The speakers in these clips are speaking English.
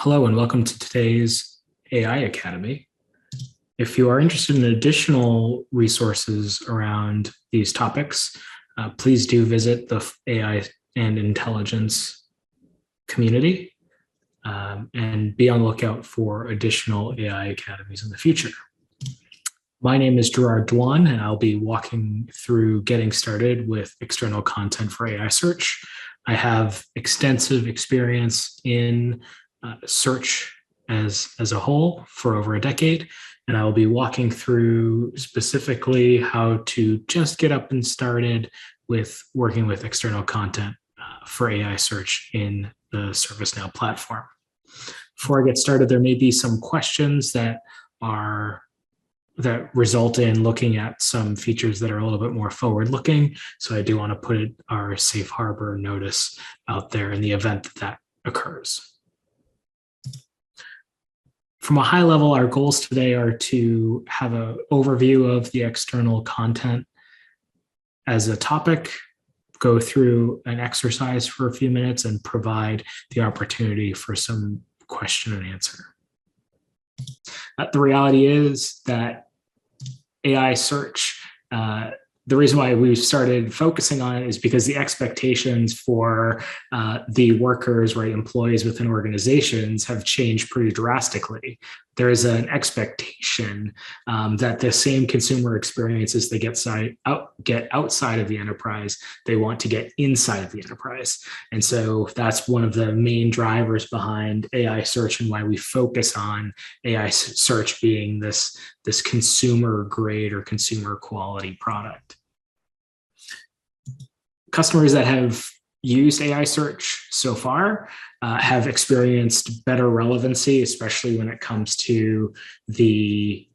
Hello and welcome to today's AI Academy. If you are interested in additional resources around these topics, please do visit the AI and intelligence community and be on the lookout for additional AI academies in the future. My name is Gerard Dwan, and I'll be walking through getting started with external content for AI search. I have extensive experience in search as a whole for over a decade, and I will be walking through specifically how to just get up and started with working with external content for AI search in the ServiceNow platform. Before I get started, there may be some questions that result in looking at some features that are a little bit more forward-looking. So I do want to put our safe harbor notice out there in the event that that occurs. From a high level, our goals today are to have an overview of the external content as a topic, go through an exercise for a few minutes, and provide the opportunity for some question and answer. The reality is that AI search, the reason why we've started focusing on it is because the expectations for the workers, right, employees within organizations have changed pretty drastically. There is an expectation that the same consumer experiences they get outside of the enterprise, they want to get inside of the enterprise. And so that's one of the main drivers behind AI search and why we focus on AI search being this consumer grade or consumer quality product. Customers that have used AI search so far have experienced better relevancy, especially when it comes to the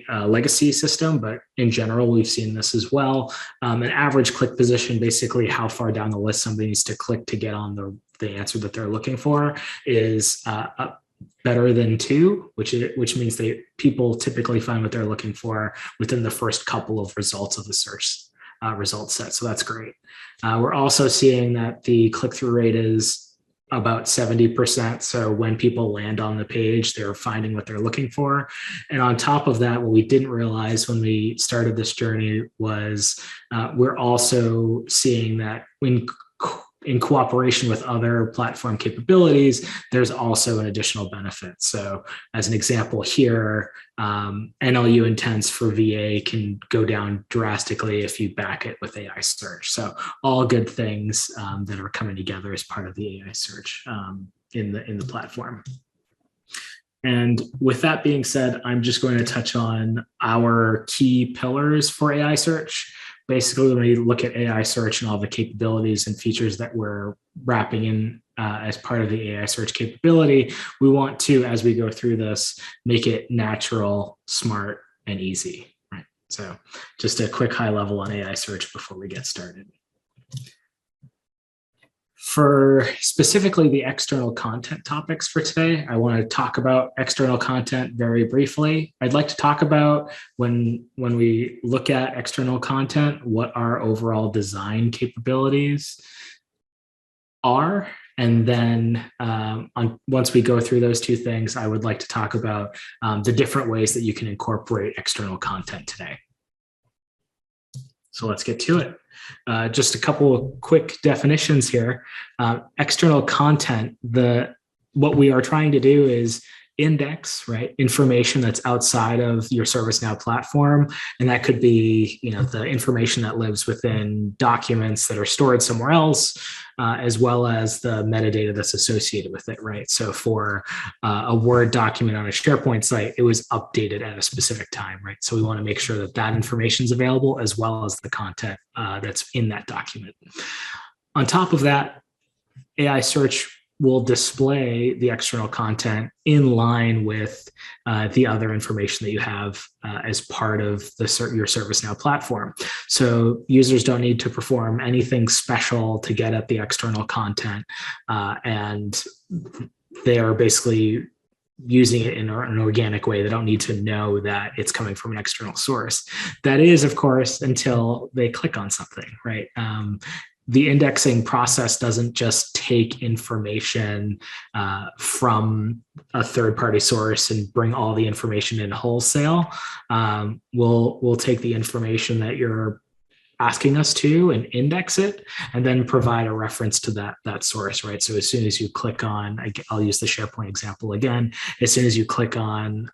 legacy system, but in general, we've seen this as well. An average click position, basically how far down the list somebody needs to click to get on the answer that they're looking for, is better than 2, which means people typically find what they're looking for within the first couple of results of the search result set. So that's great. We're also seeing that the click-through rate is about 70%. So when people land on the page, they're finding what they're looking for. And on top of that, what we didn't realize when we started this journey was we're also seeing that in cooperation with other platform capabilities, there's also an additional benefit. So as an example here, NLU intents for VA can go down drastically if you back it with AI search. So all good things that are coming together as part of the AI search in the platform. And with that being said, I'm just going to touch on our key pillars for AI search. Basically, when we look at AI search and all the capabilities and features that we're wrapping in as part of the AI search capability, we want to, as we go through this, make it natural, smart, and easy. Right? So just a quick high level on AI search before we get started. For specifically the external content topics for today, I want to talk about external content very briefly. I'd like to talk about when we look at external content, what our overall design capabilities are. And then once we go through those two things, I would like to talk about the different ways that you can incorporate external content today. So let's get to it. Just a couple of quick definitions here. External content, what we are trying to do is index, right, information that's outside of your ServiceNow platform. And that could be, the information that lives within documents that are stored somewhere else, as well as the metadata that's associated with it, right? So for a Word document on a SharePoint site, it was updated at a specific time, right? So we want to make sure that that information is available as well as the content that's in that document. On top of that, AI search will display the external content in line with the other information that you have as part of your ServiceNow platform. So users don't need to perform anything special to get at the external content, and they are basically using it in an organic way. They don't need to know that it's coming from an external source. That is, of course, until they click on something, right? the indexing process doesn't just take information from a third-party source and bring all the information in wholesale. We'll take the information that you're asking us to and index it, and then provide a reference to that source, right? So as soon as you click on, I'll use the SharePoint example again. As soon as you click on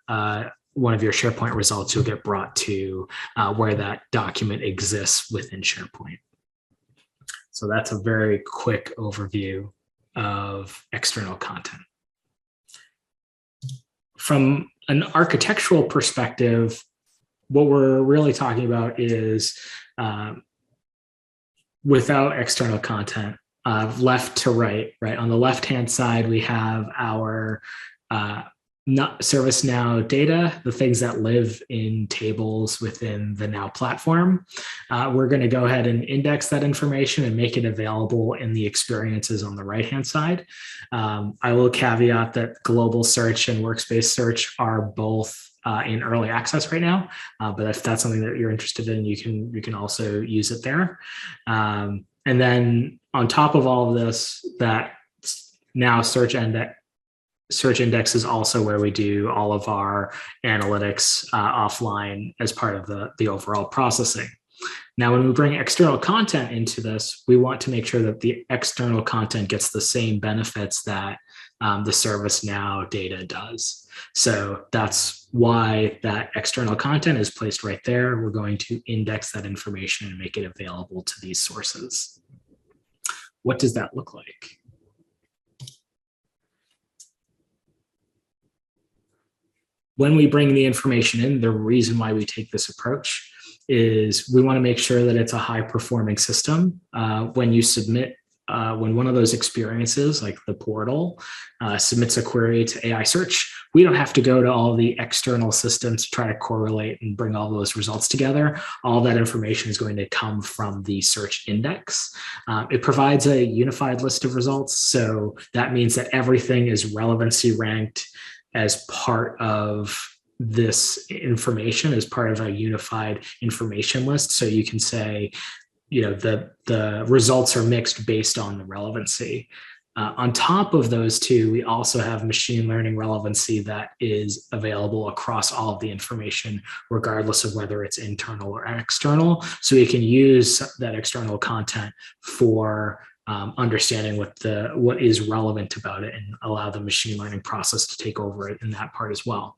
one of your SharePoint results, you'll get brought to where that document exists within SharePoint. So that's a very quick overview of external content. From an architectural perspective, what we're really talking about is without external content, left to right, right? On the left-hand side, we have our not ServiceNow data, the things that live in tables within the Now platform. We're going to go ahead and index that information and make it available in the experiences on the right-hand side. I will caveat that global search and workspace search are both in early access right now, but if that's something that you're interested in, you can also use it there. And then on top of all of this, that Now search index is also where we do all of our analytics offline as part of the overall processing. Now, when we bring external content into this, we want to make sure that the external content gets the same benefits that the ServiceNow data does. So that's why that external content is placed right there. We're going to index that information and make it available to these sources. What does that look like? When we bring the information in, the reason why we take this approach is we want to make sure that it's a high performing system. When you submit, when one of those experiences, like the portal, submits a query to AI search, we don't have to go to all the external systems to try to correlate and bring all those results together. All that information is going to come from the search index. It provides a unified list of results. So that means that everything is relevancy ranked as part of this information, as part of a unified information list. So you can say, you know, the results are mixed based on the relevancy. On top of those two, we also have machine learning relevancy that is available across all of the information, regardless of whether it's internal or external. So we can use that external content for understanding what is relevant about it and allow the machine learning process to take over it in that part as well.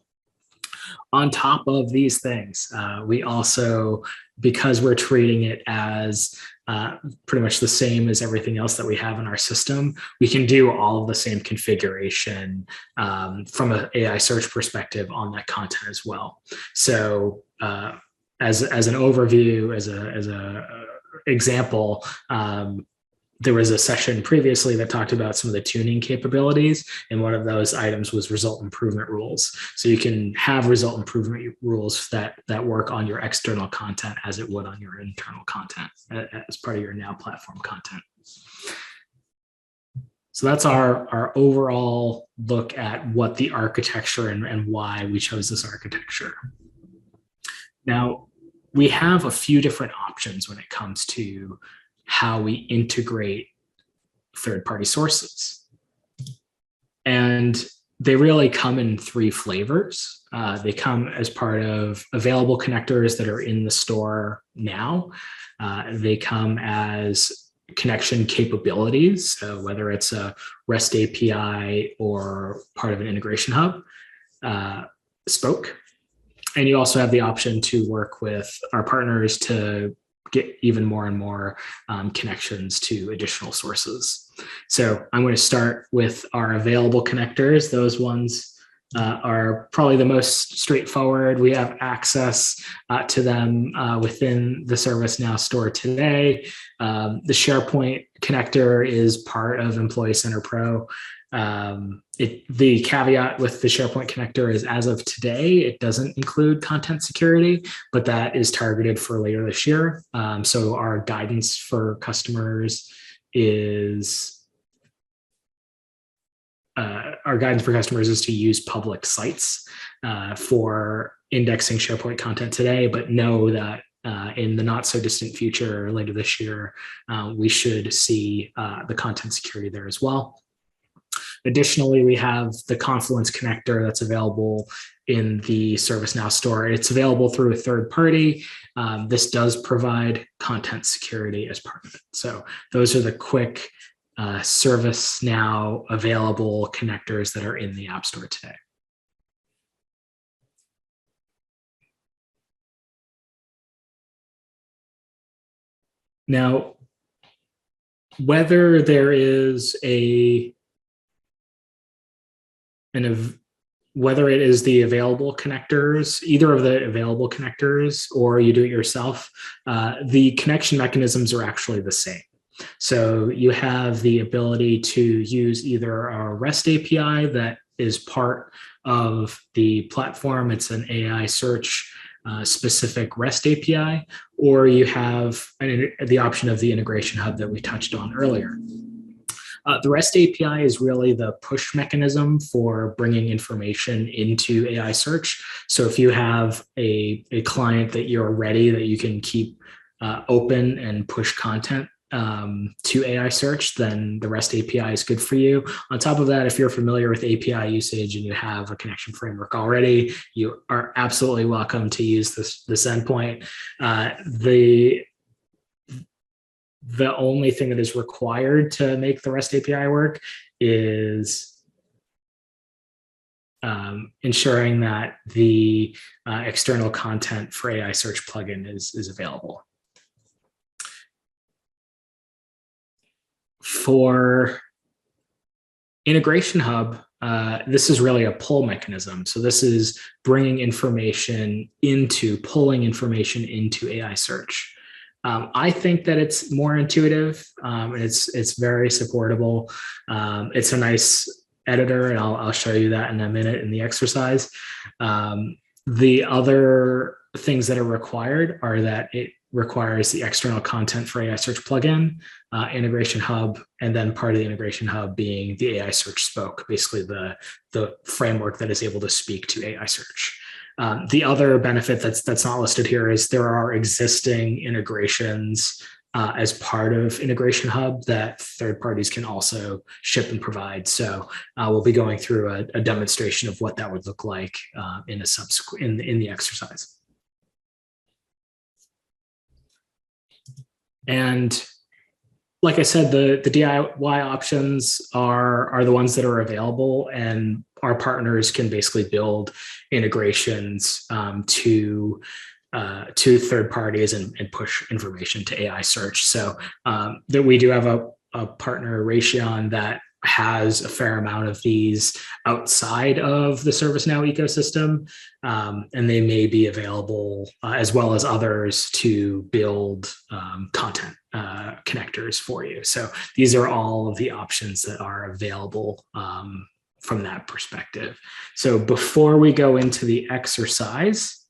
On top of these things, we also, because we're treating it as pretty much the same as everything else that we have in our system, we can do all of the same configuration from an AI search perspective on that content as well. So as an overview, as a example, there was a session previously that talked about some of the tuning capabilities, and one of those items was result improvement rules. So you can have result improvement rules that work on your external content as it would on your internal content as part of your Now platform content. So that's our overall look at what the architecture and why we chose this architecture. Now, we have a few different options when it comes to how we integrate third-party sources. And they really come in three flavors. They come as part of available connectors that are in the store now. They come as connection capabilities, so whether it's a REST API or part of an integration hub, Spoke. And you also have the option to work with our partners to get even more and more connections to additional sources. So I'm going to start with our available connectors. Those ones are probably the most straightforward. We have access to them within the ServiceNow store today. The SharePoint connector is part of Employee Center Pro. The caveat with the SharePoint connector is, as of today, it doesn't include content security, but that is targeted for later this year. So our guidance for customers is to use public sites for indexing SharePoint content today, but know that in the not so distant future, later this year, we should see the content security there as well. Additionally, we have the Confluence connector that's available in the ServiceNow store. It's available through a third party. This does provide content security as part of it. So those are the quick ServiceNow available connectors that are in the App Store today. Now, whether there is whether it is the available connectors, either of the available connectors, or you do it yourself, the connection mechanisms are actually the same. So you have the ability to use either a REST API that is part of the platform. It's an AI search specific REST API, or you have the option of the integration hub that we touched on earlier. The REST API is really the push mechanism for bringing information into AI search. So if you have a client that you're ready that you can keep open and push content to AI search, then the REST API is good for you. On top of that, if you're familiar with API usage and you have a connection framework already, you are absolutely welcome to use this endpoint. The only thing that is required to make the REST API work is ensuring that the external content for AI search plugin is available. For Integration Hub, this is really a pull mechanism. So this is pulling information into AI search. I think that it's more intuitive. It's very supportable. It's a nice editor, and I'll show you that in a minute in the exercise. The other things that are required are that it requires the external content for AI search plugin, Integration Hub, and then part of the Integration Hub being the AI search spoke, basically the framework that is able to speak to AI search. The other benefit that's not listed here is there are existing integrations as part of Integration Hub that third parties can also ship and provide. So we'll be going through a demonstration of what that would look like in the exercise. And like I said, the DIY options are the ones that are available, and our partners can basically build integrations to third parties and push information to AI search. So that we do have a partner, Raytheon, that has a fair amount of these outside of the ServiceNow ecosystem, and they may be available as well as others to build content connectors for you. So these are all of the options that are available from that perspective. So before we go into the exercise,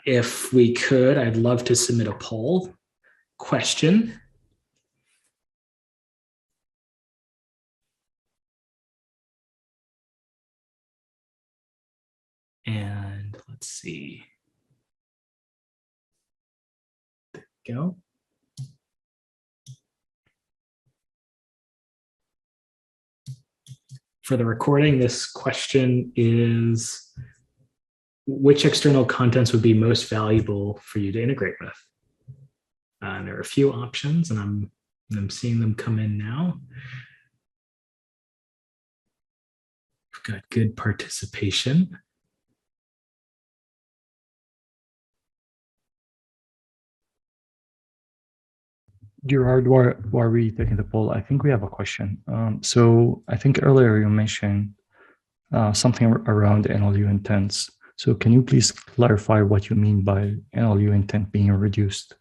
if we could, I'd love to submit a poll question. And let's see. There we go. For the recording, this question is, which external contents would be most valuable for you to integrate with? And there are a few options, and I'm seeing them come in now. We've got good participation. Gerard, while we taking the poll, I think we have a question. So I think earlier you mentioned something around NLU intents. So can you please clarify what you mean by NLU intent being reduced?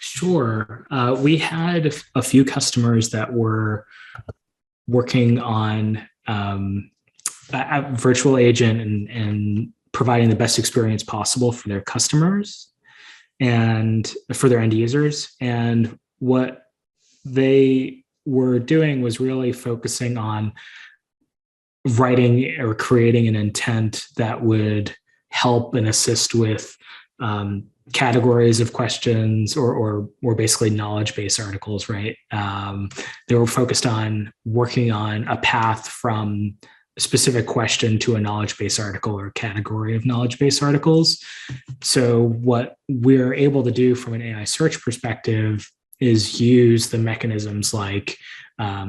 Sure. We had a few customers that were working on a virtual agent and providing the best experience possible for their customers and for their end users. And what they were doing was really focusing on writing or creating an intent that would help and assist with categories of questions or basically knowledge base articles, right? They were focused on working on a path from a specific question to a knowledge base article or category of knowledge base articles. So what we're able to do from an AI search perspective is use the mechanisms like,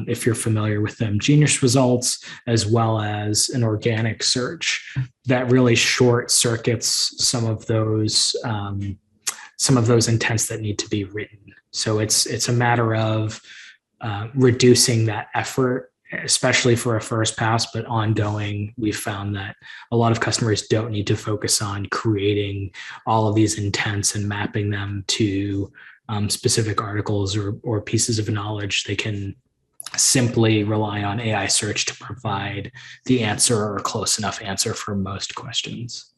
if you're familiar with them, Genius results, as well as an organic search that really short circuits some of those intents that need to be written. So it's a matter of reducing that effort, especially for a first pass, but ongoing. We've found that a lot of customers don't need to focus on creating all of these intents and mapping them to specific articles or pieces of knowledge. They can simply rely on AI search to provide the answer or a close enough answer for most questions.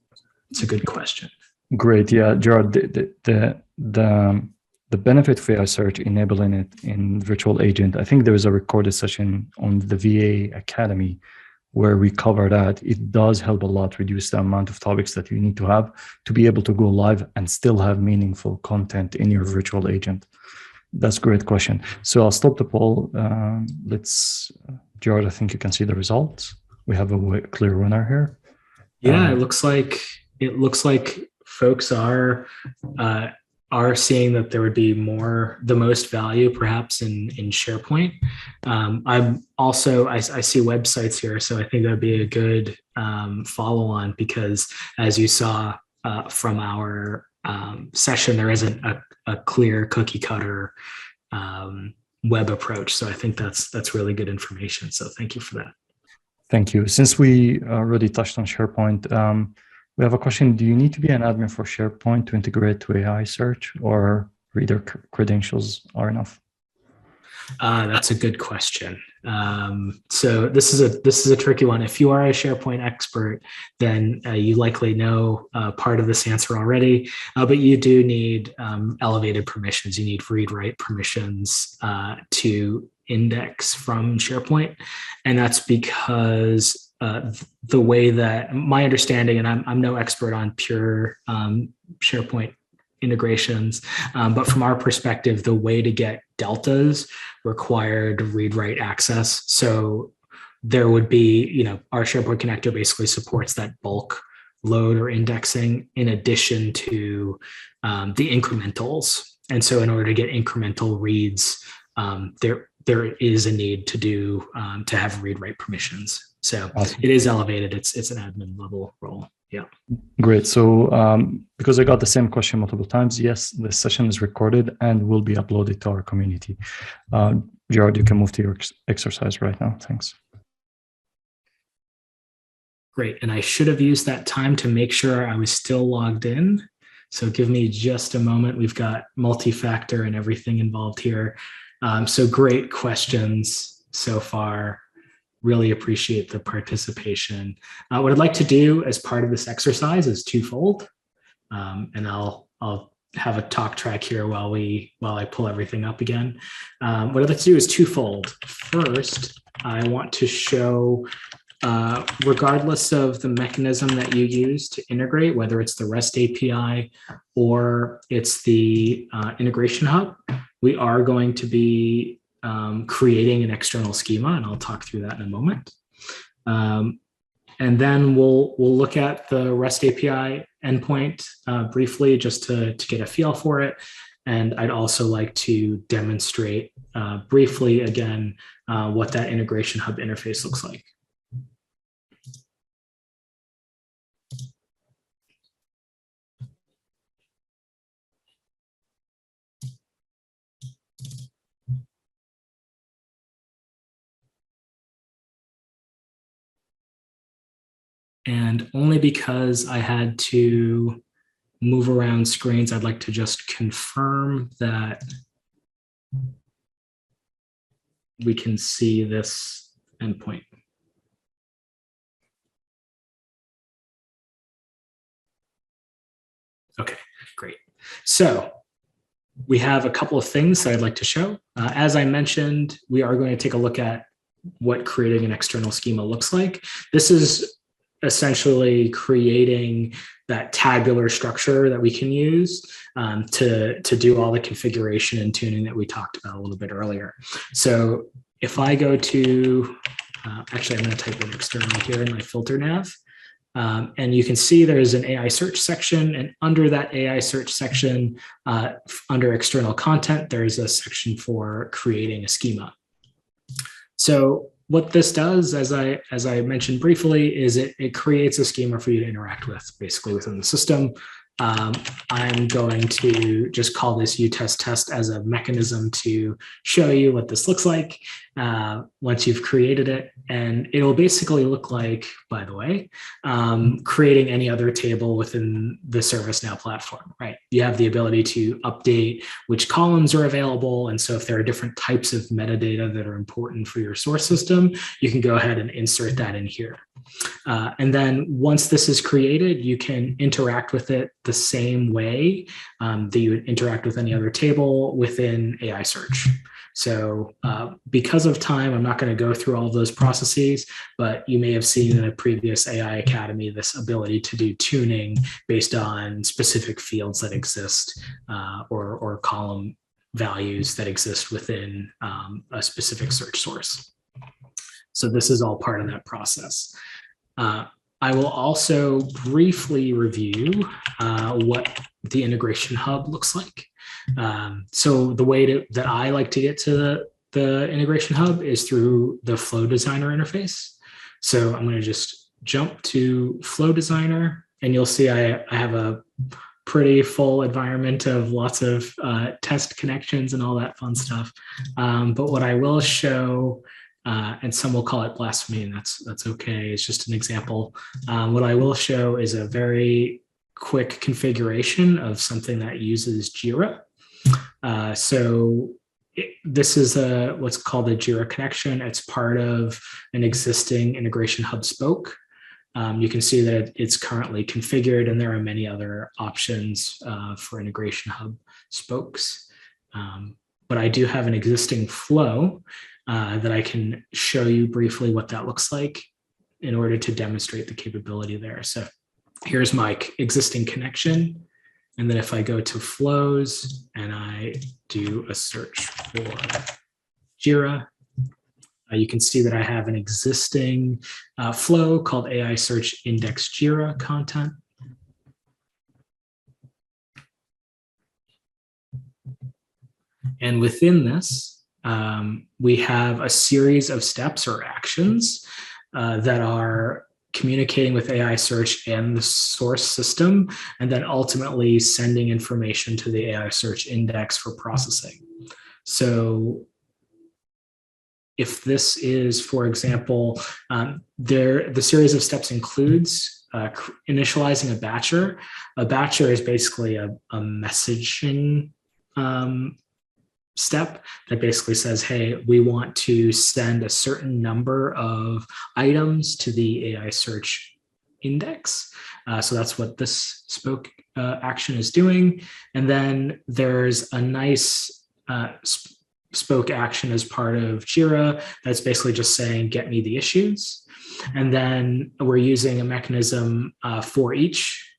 It's a good question. Great. Yeah, Gerard, the benefit of AI search, enabling it in virtual agent, I think there is a recorded session on the VA Academy where we cover that. It does help a lot reduce the amount of topics that you need to have to be able to go live and still have meaningful content in your virtual agent. That's a great question. So I'll stop the poll. Gerard, I think you can see the results. We have a clear winner here. Yeah, it looks like folks are seeing that there would be the most value perhaps in SharePoint. I'm also, I see websites here, so I think that'd be a good follow on, because as you saw from our session, there isn't a clear cookie cutter web approach. So I think that's really good information. So thank you for that. Thank you. Since we already touched on SharePoint, we have a question. Do you need to be an admin for SharePoint to integrate to AI search, or reader credentials are enough? That's a good question. So this is a tricky one. If you are a SharePoint expert, then you likely know part of this answer already, but you do need elevated permissions. You need read-write permissions to index from SharePoint. And that's because the way that my understanding, and I'm no expert on pure SharePoint integrations, but from our perspective, the way to get deltas required read-write access. So there would be, our SharePoint connector basically supports that bulk load or indexing in addition to the incrementals. And so in order to get incremental reads, there is a need to have read-write permissions. So awesome. It is elevated. It's an admin level role. Yeah. Great. So because I got the same question multiple times, yes, the session is recorded and will be uploaded to our community. Gerard, you can move to your exercise right now. Thanks. Great. And I should have used that time to make sure I was still logged in. So give me just a moment. We've got multi-factor and everything involved here. So great questions so far. Really appreciate the participation. What I'd like to do as part of this exercise is twofold. And I'll have a talk track here while I pull everything up again. What I'd like to do is twofold. First, I want to show, regardless of the mechanism that you use to integrate, whether it's the REST API or it's the integration hub, we are going to be creating an external schema, and I'll talk through that in a moment. And then we'll look at the REST API endpoint briefly, just to get a feel for it. And I'd also like to demonstrate briefly again what that integration hub interface looks like. And only because I had to move around screens, I'd like to just confirm that we can see this endpoint. Okay, great. So we have a couple of things that I'd like to show. As I mentioned, we are going to take a look at what creating an external schema looks like. This is essentially creating that tabular structure that we can use to do all the configuration and tuning that we talked about a little bit earlier. So if I go to, actually, I'm going to type in external here in my filter nav. And you can see there's an AI search section, and under that AI search section, under external content, there's a section for creating a schema. So what this does, as I mentioned briefly, is it creates a schema for you to interact with, basically within the system. I'm going to just call this utest test as a mechanism to show you what this looks like once you've created it. And it'll basically look like, by the way, creating any other table within the ServiceNow platform, right? You have the ability to update which columns are available. And so if there are different types of metadata that are important for your source system, you can go ahead and insert that in here. And then once this is created, you can interact with it the same way that you would interact with any other table within AI search. So because of time, I'm not going to go through all of those processes, but you may have seen in a previous AI Academy this ability to do tuning based on specific fields that exist or column values that exist within a specific search source. So this is all part of that process. I will also briefly review what the integration hub looks like. So the way that I like to get to the integration hub is through the Flow Designer interface. So I'm going to just jump to Flow Designer, and you'll see I have a pretty full environment of lots of test connections and all that fun stuff. But what I will show, and some will call it blasphemy, and that's okay. It's just an example. What I will show is a very quick configuration of something that uses Jira. This is what's called a Jira connection. It's part of an existing integration hub spoke. You can see that it's currently configured, and there are many other options for integration hub spokes. But I do have an existing flow that I can show you briefly what that looks like in order to demonstrate the capability there. So here's my existing connection. And then if I go to flows and I do a search for Jira, you can see that I have an existing flow called AI Search Index Jira content. And within this, we have a series of steps or actions that are communicating with AI search and the source system, and then ultimately sending information to the AI search index for processing. So if this is, for example, the series of steps includes initializing a batcher. A batcher is basically a messaging step that basically says, hey, we want to send a certain number of items to the AI search index. So that's what this spoke action is doing. And then there's a nice spoke action as part of Jira that's basically just saying, get me the issues. And then we're using a mechanism for each.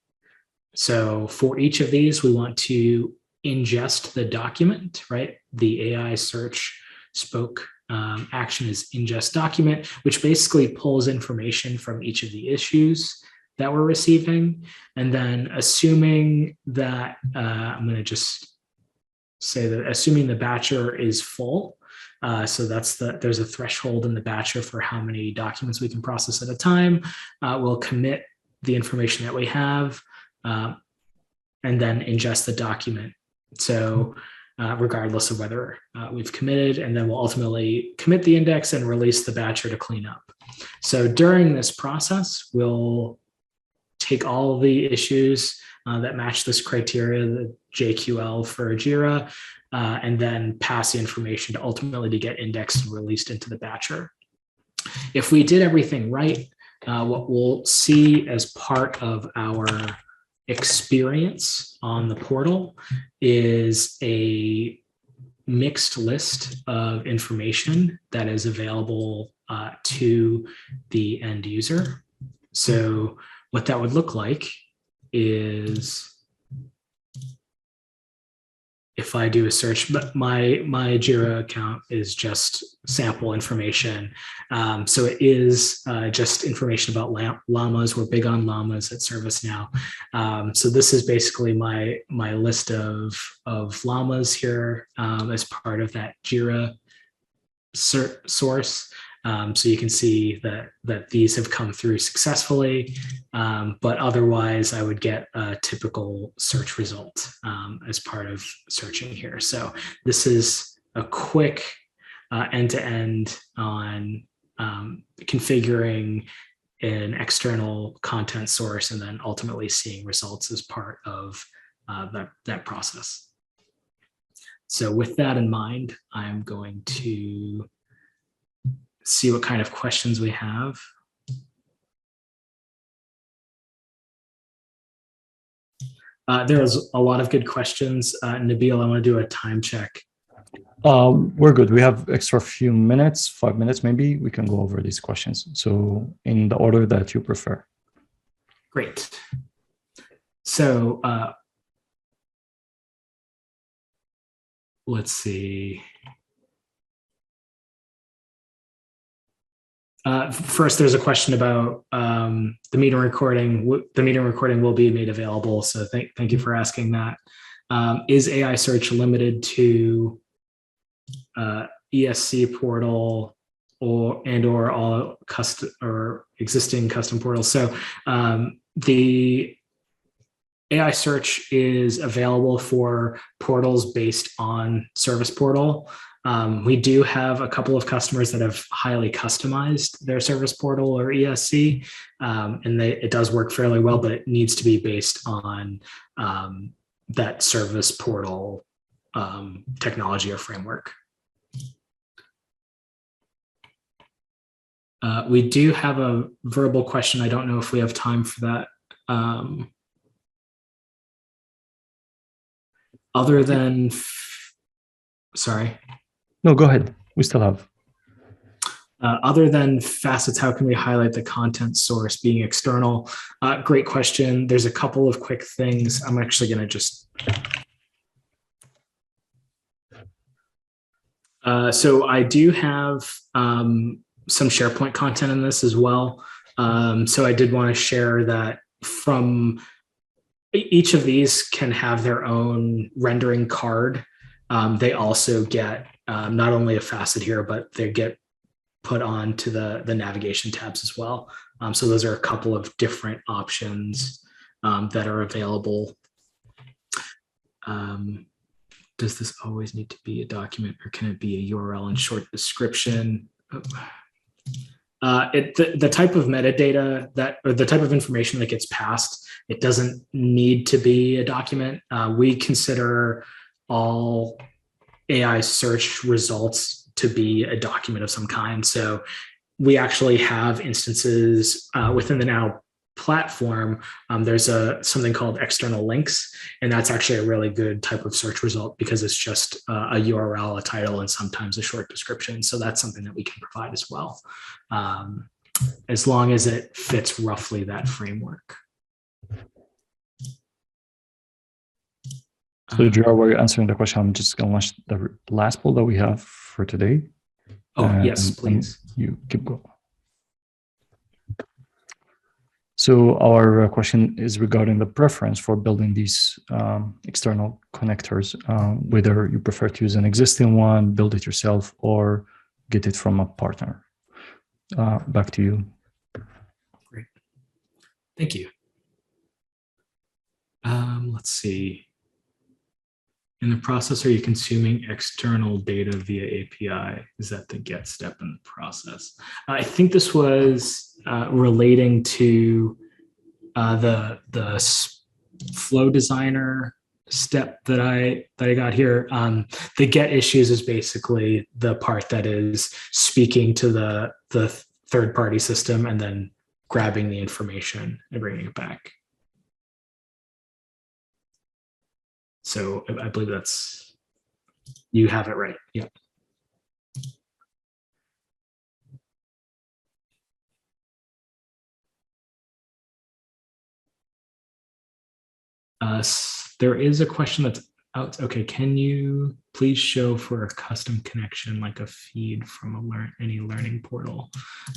So for each of these, we want to ingest the document, right? The AI search spoke action is ingest document, which basically pulls information from each of the issues that we're receiving. And then assuming that, I'm going to just say that assuming the batcher is full, so there's a threshold in the batcher for how many documents we can process at a time, we'll commit the information that we have and then ingest the document. So regardless of whether we've committed, and then we'll ultimately commit the index and release the batcher to clean up. So during this process, we'll take all the issues that match this criteria, the JQL for Jira, and then pass the information to ultimately to get indexed and released into the batcher. If we did everything right, what we'll see as part of our experience on the portal is a mixed list of information that is available to the end user. So what that would look like is if I do a search, but my Jira account is just sample information. So it is just information about llamas. We're big on llamas at ServiceNow. So this is basically my list of llamas here as part of that Jira source. So you can see that these have come through successfully, but otherwise I would get a typical search result as part of searching here. So this is a quick end-to-end on configuring an external content source and then ultimately seeing results as part of that process. So with that in mind, I'm going to see what kind of questions we have. There's a lot of good questions. Nabil, I want to do a time check. We're good. We have extra few minutes, 5 minutes maybe. We can go over these questions. So in the order that you prefer. Great. So let's see. First, there's a question about the meeting recording. The meeting recording will be made available. So thank you for asking that. Is AI search limited to ESC portal or all custom or existing custom portals? So the AI search is available for portals based on Service Portal. We do have a couple of customers that have highly customized their Service Portal or ESC, and it does work fairly well, but it needs to be based on that Service Portal technology or framework. We do have a verbal question. I don't know if we have time for that. Other than, sorry. No, go ahead. We still have. Other than facets, how can we highlight the content source being external? Great question. There's a couple of quick things. I'm actually going to just. So I do have some SharePoint content in this as well. So I did want to share that from each of these can have their own rendering card. They also get not only a facet here, but they get put onto the navigation tabs as well. So those are a couple of different options that are available. Does this always need to be a document, or can it be a URL and short description? The type of metadata or the type of information that gets passed, it doesn't need to be a document. We consider all AI search results to be a document of some kind. So we actually have instances within the Now platform. There's something called external links, and that's actually a really good type of search result because it's just a URL, a title, and sometimes a short description. So that's something that we can provide as well, as long as it fits roughly that framework. So, Gerard, while you're answering the question, I'm just going to launch the last poll that we have for today. Oh, yes, please. You keep going. So our question is regarding the preference for building these external connectors, whether you prefer to use an existing one, build it yourself, or get it from a partner. Back to you. Great. Thank you. Let's see. In the process, are you consuming external data via API? Is that the get step in the process? I think this was relating to the flow designer step that I got here. The get issues is basically the part that is speaking to the third party system and then grabbing the information and bringing it back. So I believe you have it right. Yeah. There is a question that's out. Okay, can you please show for a custom connection like a feed from any learning portal?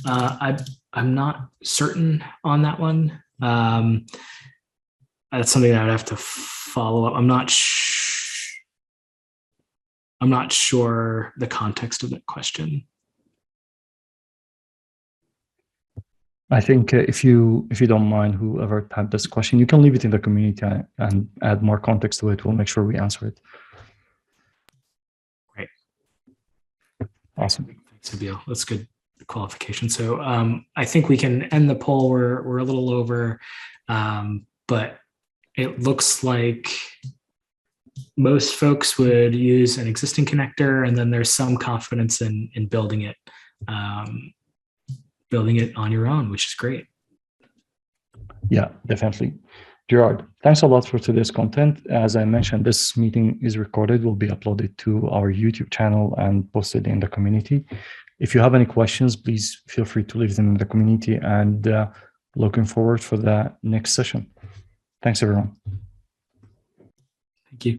I'm not certain on that one. That's something that I'd have to follow up. I'm not sure the context of that question. I think if you don't mind, whoever had this question, you can leave it in the community and add more context to it. We'll make sure we answer it. Great. Awesome. Thanks, Nabil. That's good qualification. So I think we can end the poll. We're a little over, but it looks like most folks would use an existing connector, and then there's some confidence in building it on your own, which is great. Yeah, definitely. Gerard, thanks a lot for today's content. As I mentioned, this meeting is recorded, will be uploaded to our YouTube channel and posted in the community. If you have any questions, please feel free to leave them in the community, and looking forward for the next session. Thanks, everyone. Thank you.